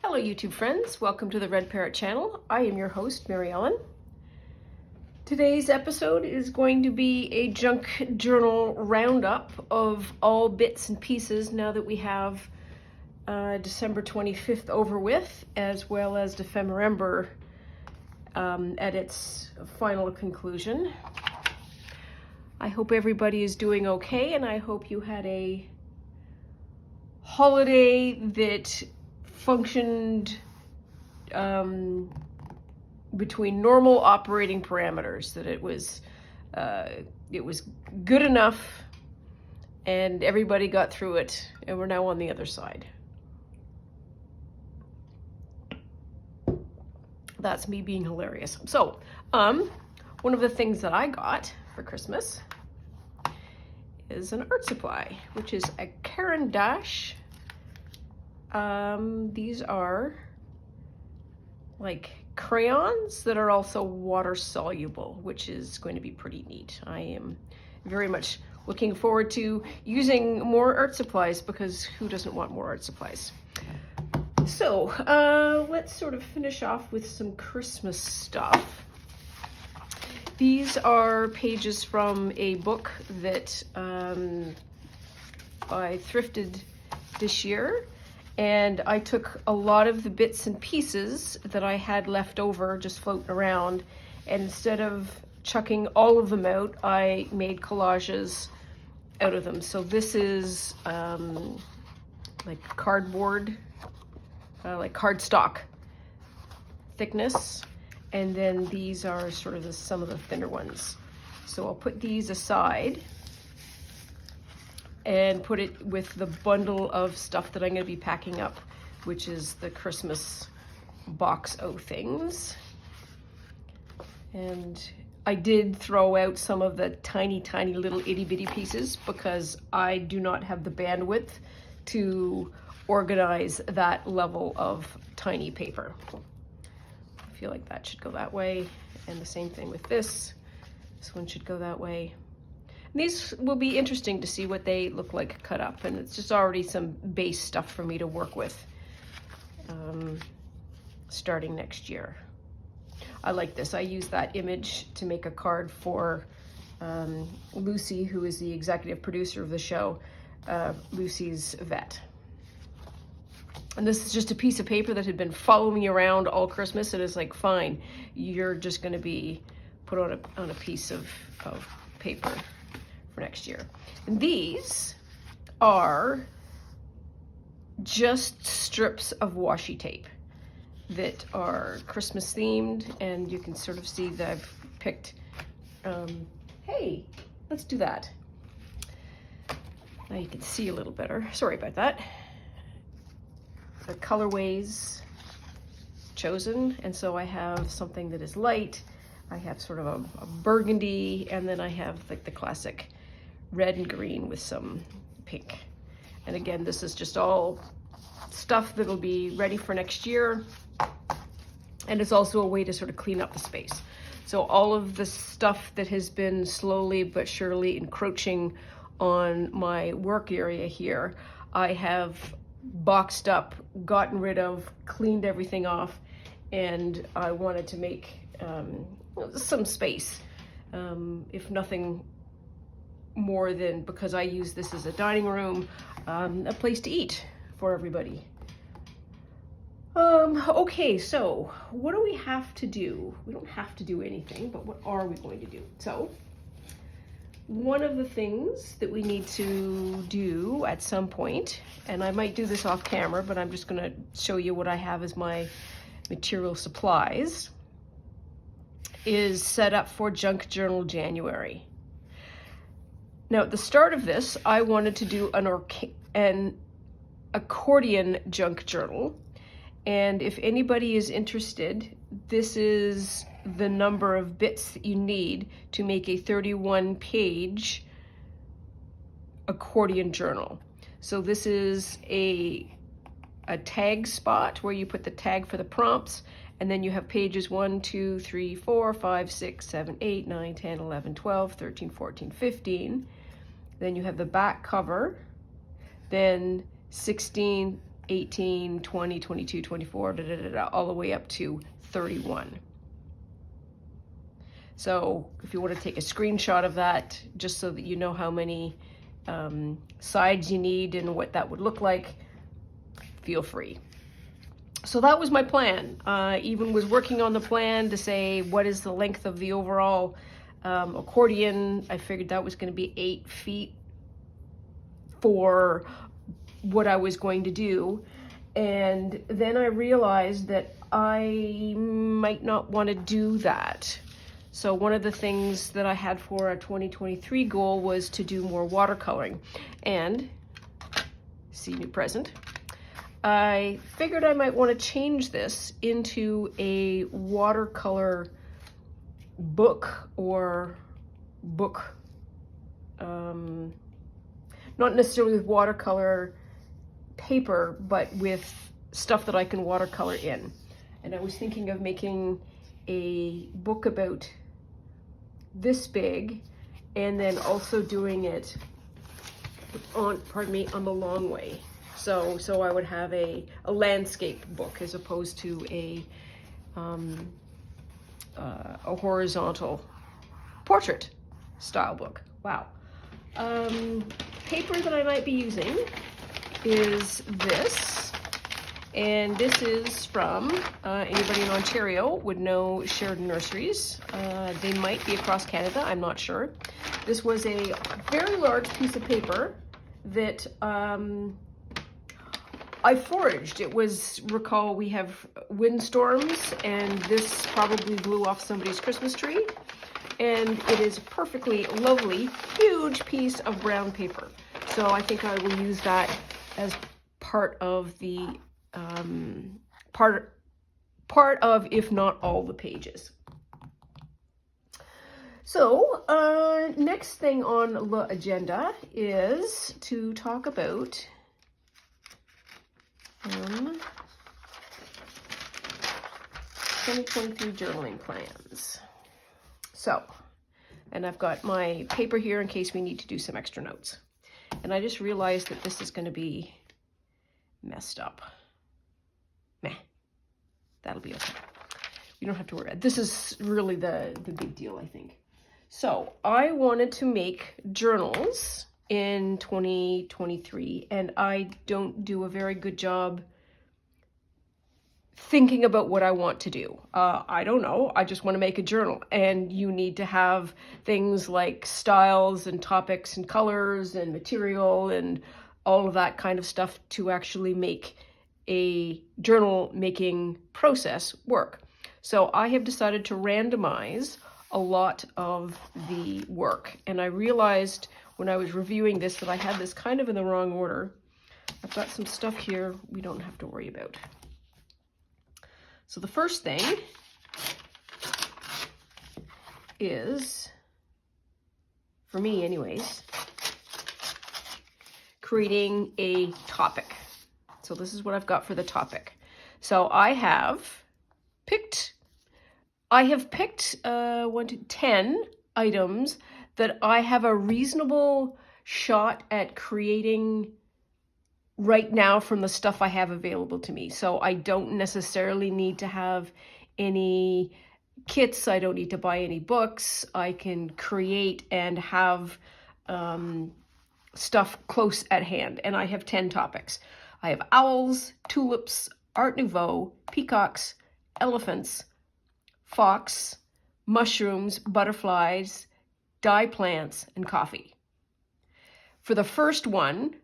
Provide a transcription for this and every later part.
Hello YouTube friends, welcome to the Red Parrot channel. I am your host, Mary Ellen. Today's episode is going to be a junk journal roundup of all bits and pieces now that we have December 25th over with, as well as Defemember at its final conclusion. I hope everybody is doing okay, and I hope you had a holiday that functioned between normal operating parameters, that it was good enough and everybody got through it, and we're now on the other side. That's me being hilarious. So one of the things that I got for Christmas is an art supply, which is a Caran d'Ache. These are like crayons that are also water soluble, which is going to be pretty neat. I am very much looking forward to using more art supplies, because who doesn't want more art supplies? So let's sort of finish off with some Christmas stuff. These are pages from a book that I thrifted this year. And I took a lot of the bits and pieces that I had left over just floating around, and instead of chucking all of them out, I made collages out of them. So this is like cardboard, like cardstock thickness, and then these are sort of some of the thinner ones. So I'll put these aside and put it with the bundle of stuff that I'm going to be packing up, which is the Christmas box o' things. And I did throw out some of the tiny little itty bitty pieces, because I do not have the bandwidth to organize that level of tiny paper. I feel like that should go that way, and the same thing with this. This one should go that way. These will be interesting to see what they look like cut up, and it's just already some base stuff for me to work with starting next year. I like this. I use that image to make a card for Lucy, who is the executive producer of the show, Lucy's vet. And this is just a piece of paper that had been following me around all Christmas, and it's like, fine, you're just going to be put on a piece of paper for next year. And these are just strips of washi tape that are Christmas themed, and you can sort of see that I've picked, hey, let's do that. Now you can see a little better. Sorry about that. The colorways chosen, and so I have something that is light, I have sort of a burgundy, and then I have like the classic red and green with some pink. And again, this is just all stuff that'll be ready for next year, and it's also a way to sort of clean up the space. So all of the stuff that has been slowly but surely encroaching on my work area here, I have boxed up, gotten rid of, cleaned everything off, and I wanted to make some space, if nothing more than, because I use this as a dining room, a place to eat for everybody. Okay, so what do we have to do? We don't have to do anything, but what are we going to do? So one of the things that we need to do at some point, and I might do this off camera, but I'm just going to show you what I have as my material supplies, is set up for Junk Journal January. Now, at the start of this, I wanted to do an accordion junk journal. And if anybody is interested, this is the number of bits that you need to make a 31-page accordion journal. So this is a tag spot where you put the tag for the prompts, and then you have pages 1, 2, 3, 4, 5, 6, 7, 8, 9, 10, 11, 12, 13, 14, 15. Then you have the back cover, then 16 18, 20, 22, 24, all the way up to 31. So if you want to take a screenshot of that, just so that you know how many sides you need and what that would look like, feel free. So that was my plan. Even was working on the plan to say, what is the length of the overall accordion? I figured that was going to be 8 feet for what I was going to do. And then I realized that I might not want to do that. So one of the things that I had for a 2023 goal was to do more watercoloring. And, see new present, I figured I might want to change this into a watercolor book, or book, not necessarily with watercolor paper, but with stuff that I can watercolor in. And I was thinking of making a book about this big, and then also doing it on, on the long way. So I would have a landscape book as opposed to a horizontal portrait style book. Wow. Paper that I might be using is this, and this is from anybody in Ontario would know Sheridan Nurseries. They might be across Canada, I'm not sure. This was a very large piece of paper that I foraged. It was, recall, we have windstorms, and this probably blew off somebody's Christmas tree. And it is a perfectly lovely, huge piece of brown paper. So I think I will use that as part of the, part of, if not all the pages. So, next thing on the agenda is to talk about 2023 journaling plans. So, and I've got my paper here in case we need to do some extra notes. And I just realized that this is going to be messed up. Meh. That'll be okay. We don't have to worry about it. This is really the big deal, I think. So, I wanted to make journals in 2023, and I don't do a very good job thinking about what I want to do. I don't know. I just want to make a journal, and you need to have things like styles and topics and colors and material and all of that kind of stuff to actually make a journal making process work. So I have decided to randomize a lot of the work, and I realized when I was reviewing this that I had this kind of in the wrong order. I've got some stuff here we don't have to worry about. So the first thing is, for me anyways, creating a topic. So this is what I've got for the topic. So I have picked 10 items that I have a reasonable shot at creating right now from the stuff I have available to me. So I don't necessarily need to have any kits. I don't need to buy any books. I can create and have stuff close at hand. And I have 10 topics. I have owls, tulips, Art Nouveau, peacocks, elephants, fox, mushrooms, butterflies, dye plants, and coffee. For the first one,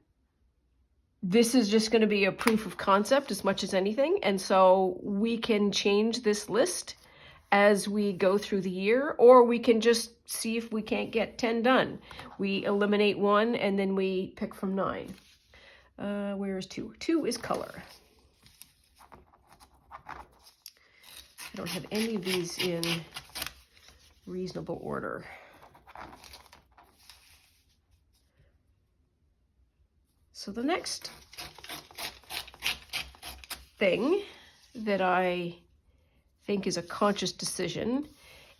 this is just going to be a proof of concept as much as anything. And so we can change this list as we go through the year, or we can just see if we can't get 10 done. We eliminate one and then we pick from 9. Where is 2? 2 is color. I don't have any of these in reasonable order. So the next thing that I think is a conscious decision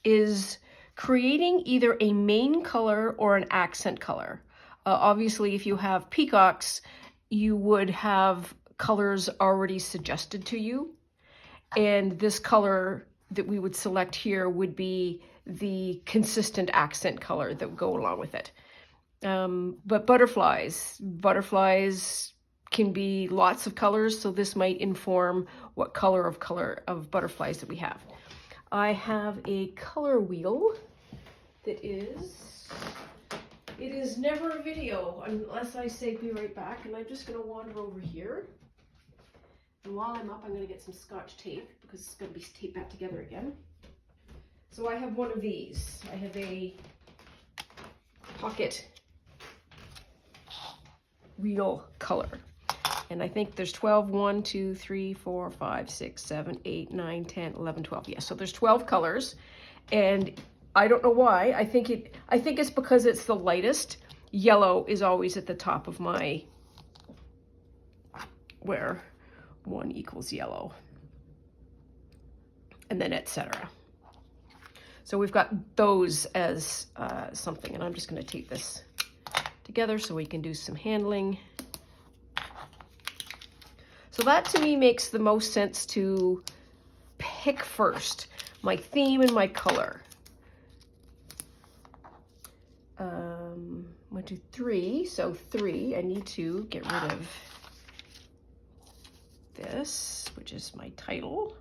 is creating either a main color or an accent color. Obviously, if you have peacocks, you would have colors already suggested to you. And this color that we would select here would be the consistent accent color that would go along with it. But butterflies can be lots of colors, so this might inform what color of butterflies that we have. I have a color wheel that it is never a video unless I say be right back, and I'm just going to wander over here. And while I'm up, I'm going to get some Scotch tape because it's going to be taped back together again. So I have one of these. I have a pocket wheel color. And I think there's 12, 1, 2, 3, 4, 5, 6, 7, 8, 9, 10, 11, 12. Yeah, so there's 12 colors. And I don't know why. I think it's because it's the lightest. Yellow is always at the top of my, where 1 equals yellow. And then etc. So we've got those as something. And I'm just going to tape this together so we can do some handling. So that to me makes the most sense to pick first my theme and my color. 1, 2, 3. So 3, I need to get rid of this, which is my title.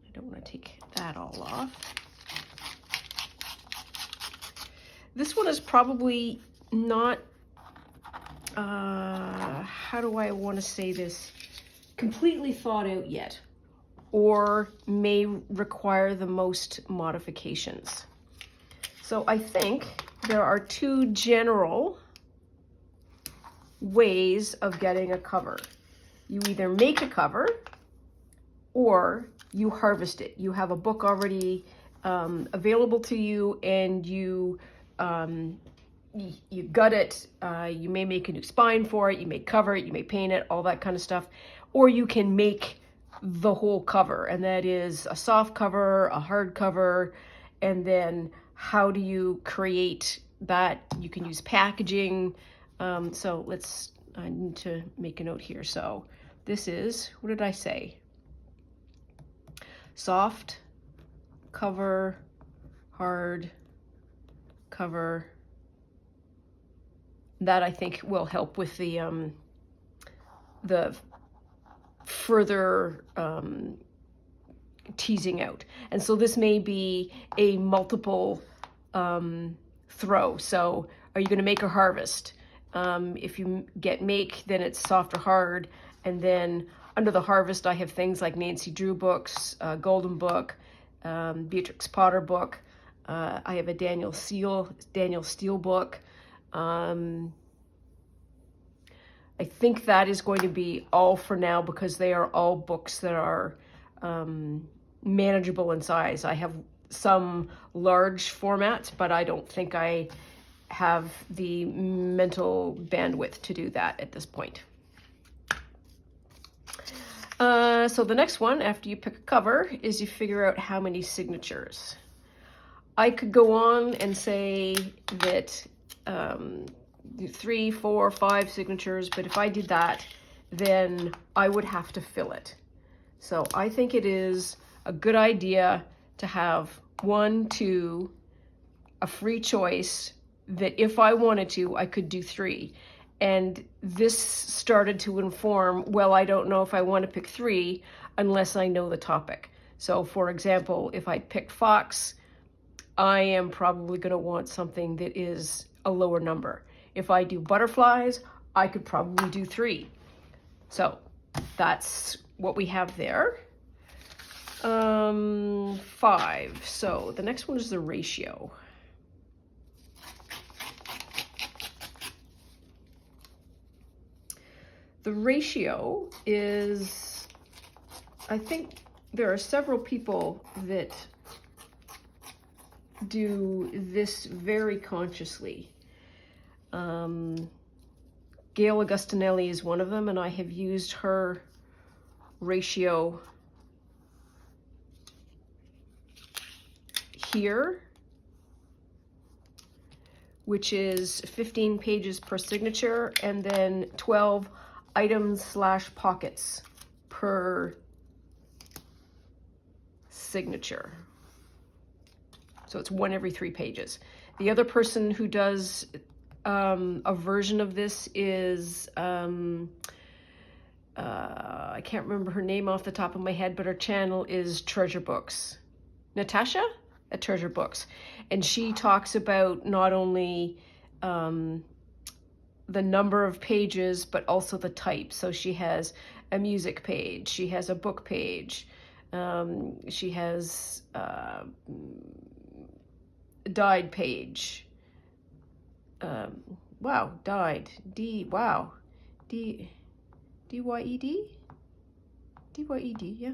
I don't want to take that all off. This one is probably not, how do I want to say this, completely thought out yet, or may require the most modifications. So I think there are 2 general ways of getting a cover. You either make a cover or you harvest it. You have a book already available to you, and you gut it. You may make a new spine for it. You may cover it. You may paint it, all that kind of stuff. Or you can make the whole cover, and that is a soft cover, a hard cover, and then how do you create that? You can use packaging. So I need to make a note here. So this is, what did I say? Soft cover, hard cover. That I think will help with the further teasing out. And so this may be a multiple throw. So are you going to make or harvest? If you get make, then it's soft or hard. And then under the harvest, I have things like Nancy Drew books, Golden Book, Beatrix Potter book. I have a Daniel Steele book. I think that is going to be all for now because they are all books that are manageable in size. I have some large formats, but I don't think I have the mental bandwidth to do that at this point. So the next one, after you pick a cover, is you figure out how many signatures. I could go on and say that 3, 4, 5 signatures, but if I did that, then I would have to fill it. So I think it is a good idea to have 1, 2, a free choice that if I wanted to, I could do 3. And this started to inform, well, I don't know if I want to pick 3 unless I know the topic. So for example, if I pick fox, I am probably going to want something that is a lower number. If I do butterflies, I could probably do 3. So that's what we have there. 5. So the next one is the ratio. The ratio is, I think there are several people that do this very consciously. Gail Augustinelli is one of them, and I have used her ratio here, which is 15 pages per signature, and then 12. items / pockets per signature. So it's 1 every 3 pages. The other person who does a version of this is, I can't remember her name off the top of my head, but her channel is Treasure Books. Natasha at Treasure Books. And she talks about not only the number of pages, but also the type. So she has a music page, she has a book page, she has a dyed page. Wow, dyed. Wow. D-Y-E-D? D-Y-E-D, yeah.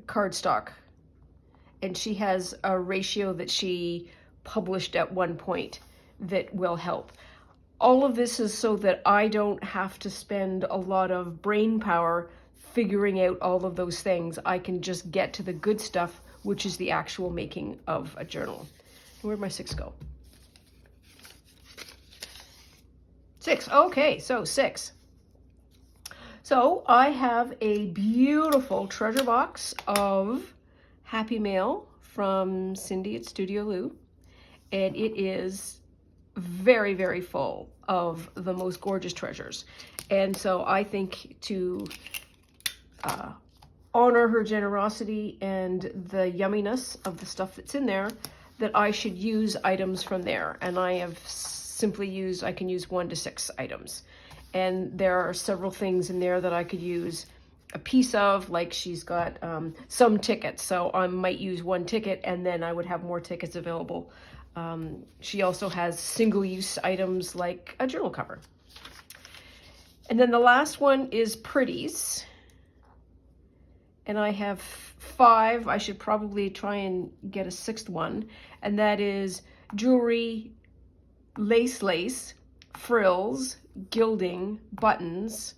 Cardstock. And she has a ratio that she published at one point that will help. All of this is so that I don't have to spend a lot of brain power figuring out all of those things. I can just get to the good stuff, which is the actual making of a journal. Where'd my 6 go? 6, okay, so 6. So I have a beautiful treasure box of Happy Mail from Cindy at Studio Lou, and it is very, very full of the most gorgeous treasures. And so I think to honor her generosity and the yumminess of the stuff that's in there, that I should use items from there. And I have simply used, I can use 1 to 6 items. And there are several things in there that I could use a piece of, like she's got some tickets. So I might use 1 ticket and then I would have more tickets available. She also has single-use items like a journal cover. And then the last one is pretties. And I have 5. I should probably try and get a 6th one. And that is jewelry, lace, frills, gilding, buttons.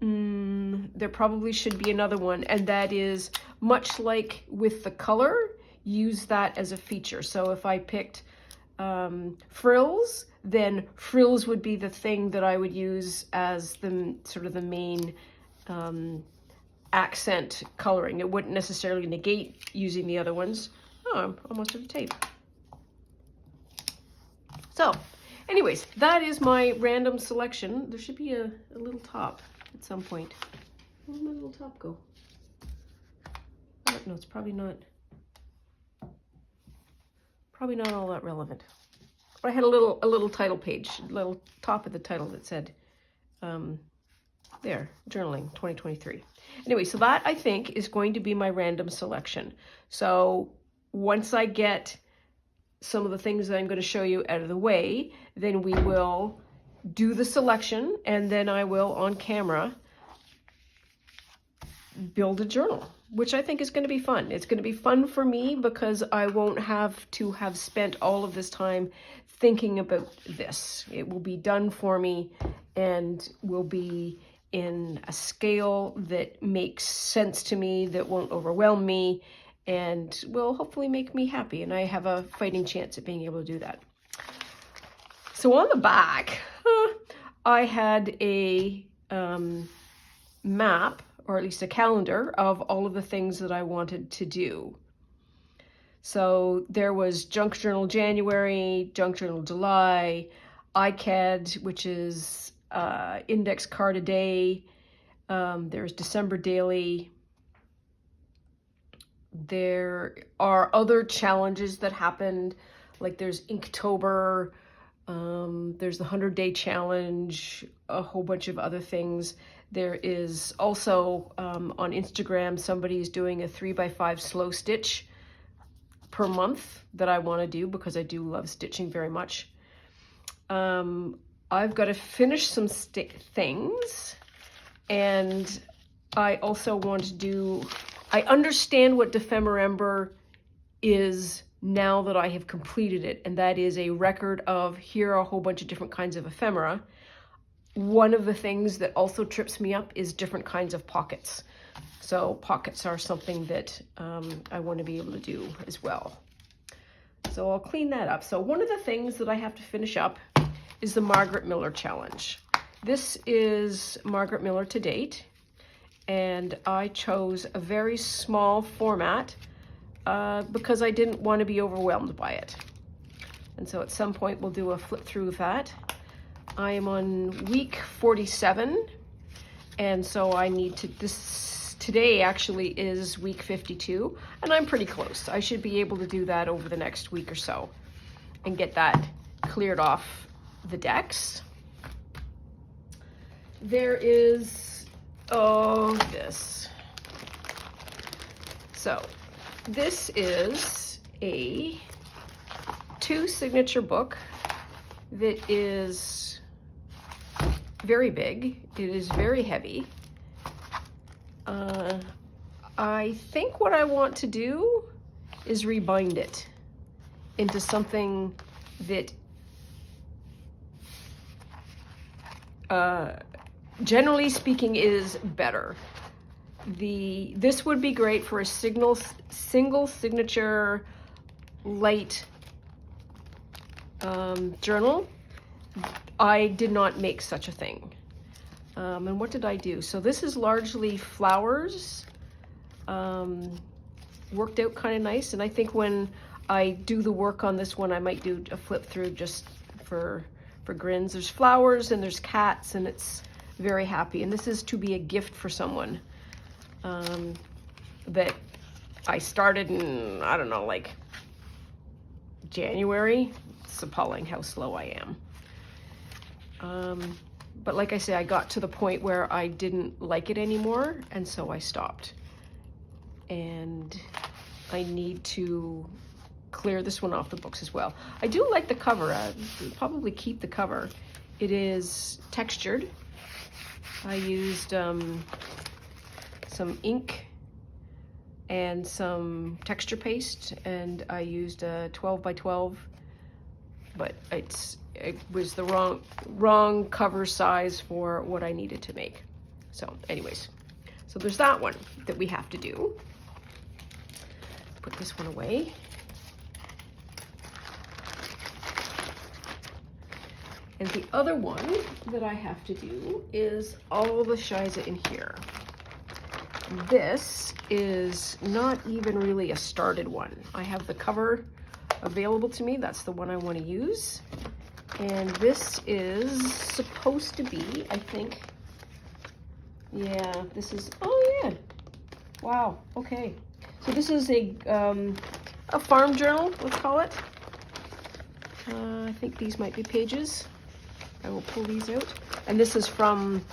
There probably should be another one. And that is much like with the color, use that as a feature. So if I picked frills, then frills would be the thing that I would use as the sort of the main accent coloring. It wouldn't necessarily negate using the other ones. Oh, I'm almost out of tape. So anyways, that is my random selection. There should be a little top at some point. Where did my little top go? Oh, no, it's probably not all that relevant. But I had a little title page, a little top of the title that said, there, journaling 2023. Anyway, so that I think is going to be my random selection. So once I get some of the things that I'm going to show you out of the way, then we will do the selection, and then I will, on camera, build a journal, which I think is going to be fun. It's going to be fun for me because I won't have to have spent all of this time thinking about this. It will be done for me and will be in a scale that makes sense to me, that won't overwhelm me, and will hopefully make me happy. And I have a fighting chance at being able to do that. So on the back, I had a map, or at least a calendar, of all of the things that I wanted to do. So there was Junk Journal January, Junk Journal July, ICAD, which is index card a day. There's December Daily. There are other challenges that happened, like there's Inktober, there's the 100-day challenge, a whole bunch of other things. There is also on Instagram, somebody is doing a 3x5 slow stitch per month that I want to do because I do love stitching very much. I've got to finish some things, and I also want to do, I understand what Defemember is now that I have completed it, and that is a record of, here are a whole bunch of different kinds of ephemera. One of the things that also trips me up is different kinds of pockets. So pockets are something that I want to be able to do as well. So I'll clean that up. So one of the things that I have to finish up is the Margaret Miller Challenge. This is Margaret Miller to date, and I chose a very small format because I didn't want to be overwhelmed by it. And so at some point we'll do a flip through of that. I am on week 47, and so I need to, today actually is week 52, and I'm pretty close. I should be able to do that over the next week or so and get that cleared off the decks. There is, this. So this is a 2 signature book that is very big. It is very heavy. I think what I want to do is rebind it into something that generally speaking is better. This would be great for a single signature light journal. I did not make such a thing. And what did I do? So this is largely flowers, worked out kind of nice. And I think when I do the work on this one, I might do a flip through just for grins. There's flowers and there's cats, and it's very happy. And this is to be a gift for someone that I started in, I don't know, like January. It's appalling how slow I am. But like I say, I got to the point where I didn't like it anymore, and so I stopped. And I need to clear this one off the books as well. I do like the cover. I'll probably keep the cover. It is textured. I used some ink and some texture paste, and I used a 12 by 12, but it was the wrong cover size for what I needed to make. So anyways, so there's that one that we have to do. Put this one away. And the other one that I have to do is all the Shiza in here. This is not even really a started one. I have the cover available to me. That's the one I want to use. And this is supposed to be, I think, yeah, this is, oh yeah, wow, okay. So this is a farm journal, let's call it. I think these might be pages. I will pull these out. And this is from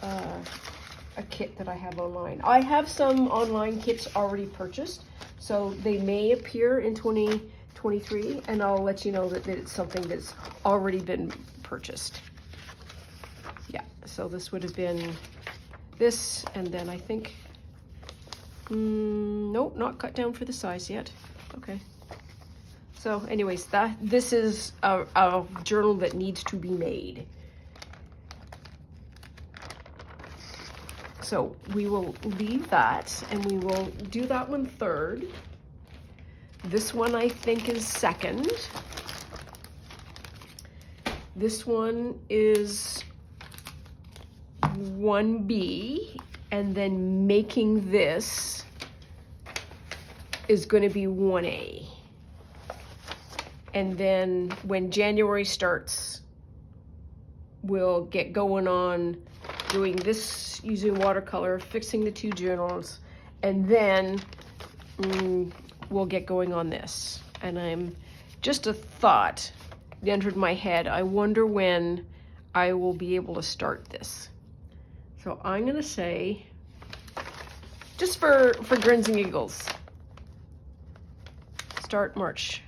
a kit that I have online. I have some online kits already purchased, so they may appear in 2023, and I'll let you know that it's something that's already been purchased. Yeah, so this would have been this, and then I think, nope, not cut down for the size yet. Okay. So anyways, this is a journal that needs to be made. So we will leave that, and we will do that one third. This one I think is second. This one is 1B, and then making this is going to be 1A. And then when January starts, we'll get going on doing this using watercolor, fixing the 2 journals, and then we'll get going on this. And I'm just a thought entered my head. I wonder when I will be able to start this. So I'm gonna say, just for grins and giggles, start March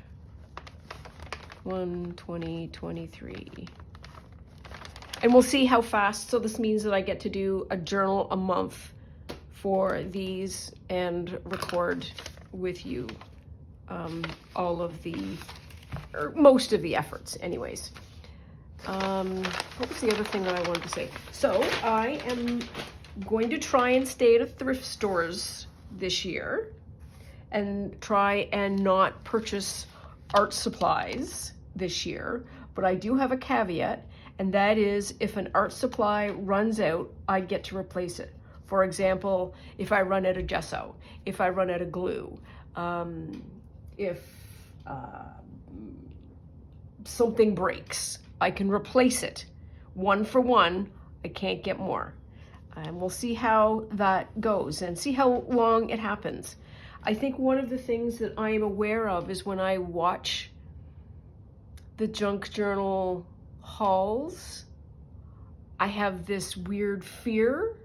1, 2023. And we'll see how fast. So this means that I get to do a journal a month for these and record with you all of the, or most of the efforts anyways. What was the other thing that I wanted to say? So I am going to try and stay at thrift stores this year and try and not purchase art supplies this year, but I do have a caveat, and that is if an art supply runs out, I get to replace it. For example, if I run out of gesso, if I run out of glue, if something breaks, I can replace it. One for one, I can't get more. And we'll see how that goes and see how long it happens. I think one of the things that I am aware of is when I watch the junk journal hauls, I have this weird fear,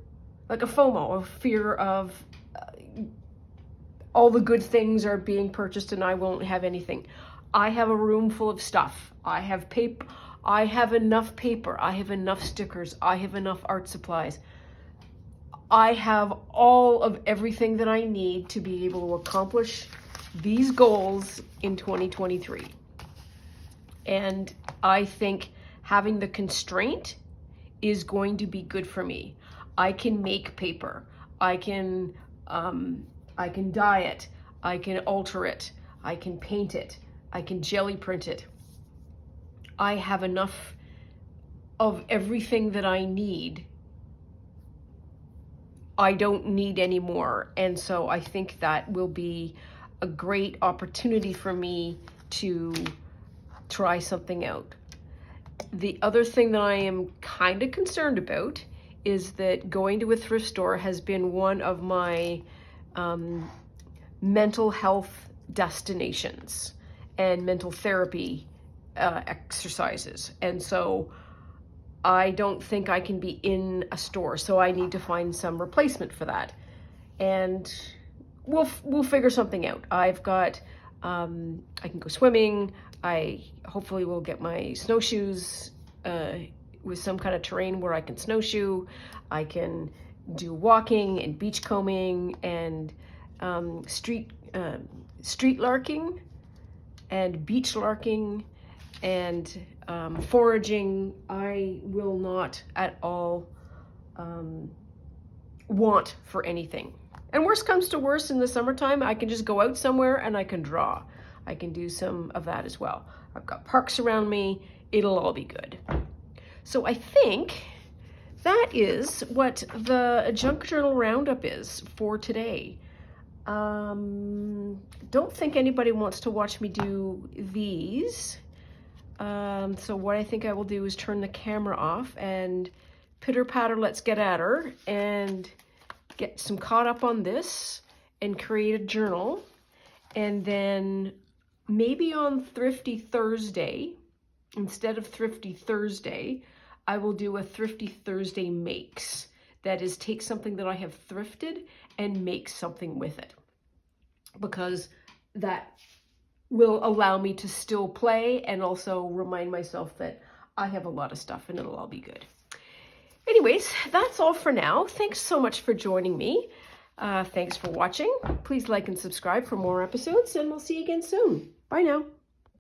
like a FOMO, a fear of all the good things are being purchased and I won't have anything. I have a room full of stuff. I have paper. I have enough paper. I have enough stickers. I have enough art supplies. I have all of everything that I need to be able to accomplish these goals in 2023. And I think having the constraint is going to be good for me. I can make paper. I can dye it. I can alter it. I can paint it. I can jelly print it. I have enough of everything that I need. I don't need any more. And so I think that will be a great opportunity for me to try something out. The other thing that I am kind of concerned about is that going to a thrift store has been one of my mental health destinations and mental therapy exercises. And so I don't think I can be in a store, so I need to find some replacement for that. And we'll figure something out. I've got, I can go swimming. I hopefully will get my snowshoes with some kind of terrain where I can snowshoe. I can do walking and beach combing and street larking and beach larking and foraging. I will not at all want for anything. And worst comes to worst, in the summertime, I can just go out somewhere and I can draw. I can do some of that as well. I've got parks around me. It'll all be good. So I think that is what the Junk Journal Roundup is for today. Don't think anybody wants to watch me do these. So what I think I will do is turn the camera off and pitter patter, let's get at her and get some caught up on this and create a journal. And then maybe on Thrifty Thursday, instead of Thrifty Thursday, I will do a Thrifty Thursday makes. That is, take something that I have thrifted and make something with it. Because that will allow me to still play and also remind myself that I have a lot of stuff and it'll all be good. Anyways, that's all for now. Thanks so much for joining me. Thanks for watching. Please like and subscribe for more episodes, and we'll see you again soon. Bye now.